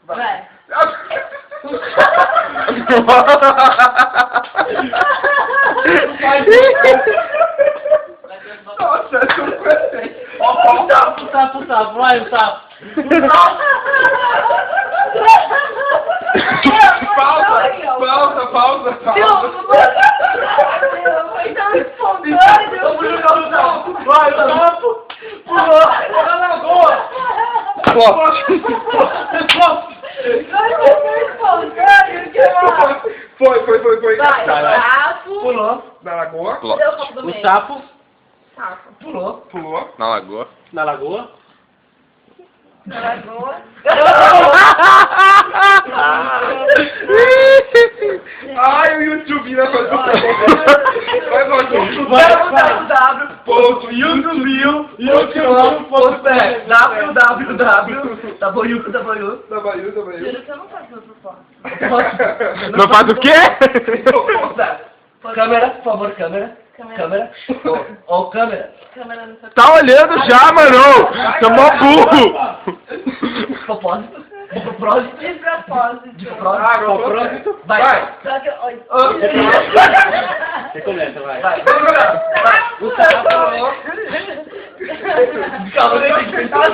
Vai. Nossa, eu não gostei. O sapo, vai, o sapo. Pausa. Foi tão espontâneo. Vamos jogar o sapo. Vai, o sapo. Pulou. Na lagoa. Flop. Foi. Vai, sapo. Pulou. Na lagoa. Deu o copo do O meio. sapo. Sapo. Pulou. Na lagoa. Na lagoa. Na lagoa. Ai, o YouTube vai fazer Vai fazer. www.youtube.com.br www. Juro que eu não faço outro foto. Não faz o quê? Câmera, por favor, câmera. Câmera. Ó, câmera. Câmera no seu... Tá olhando já, mano! Você é mó burro! Propósito. Propósito. De propósito. Propósito. Vai. Só que... Oi. Você começa, vai. O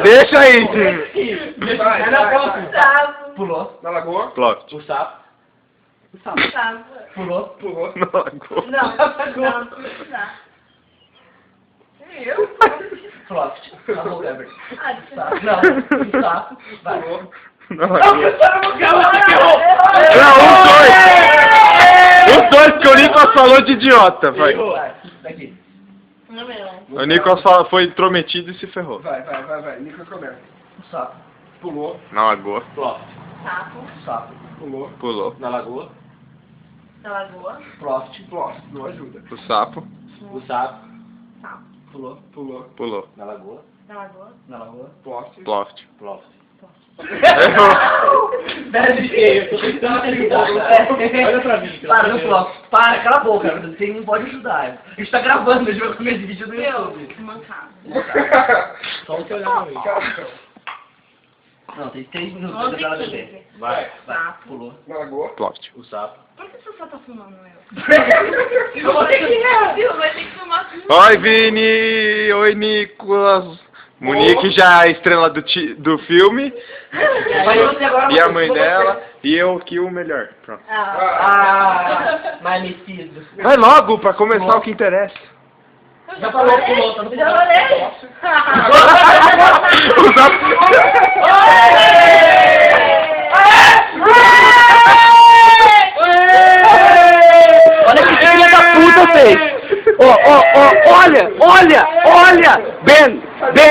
Deixa aí! Vai na próxima. sapo. Pulou. Na lagoa. Plot. O sapo. Sapo. Pulou. Na lagoa. Não, não. Eu? Ploft. Acabou, Gabriel. Ah, Não, o sapo. Vai. Na lagoa. Não, Os dois que o Nicolas falou de idiota, vai. Vai. Daqui. não meu. O Nicolas foi intrometido e se ferrou. Vai. Nicolas começa. O sapo. Pulou. Na lagoa. Ploft. Sapo. Sapo. Pulou. Pulou. Na lagoa. Na lagoa. Ploft. Não ajuda. O sapo. O sapo. Sapo. Pulou. Pulou. Na lagoa. Na lagoa. Na lagoa. Ploft. Ploft. Ploft. Errou. Deve ser, eu tô tentando ajudar. Olha pra mim. Para, no Ploft. Para, cala a boca. Você não pode ajudar. A gente tá gravando, a gente vai comer esse vídeo no YouTube. Mancado. Só você olhar pra mim. Não, tem 3 minutos pra você beber. Vai. Sapo. Pulou. Na lagoa. Ploft. O sapo. Por que você só tá filmando eu? Eu vou ter que Vai ter que filmar tudo. Oi, Vini! Oi, Nicolas! Monique já é a estrela do filme. E a mãe dela. E eu aqui o melhor. Pronto. Magnífico. Vai logo, pra começar o que interessa. Já falou, pulou, tá no Já falei? Olha que filha da puta fez! Olha! Ben!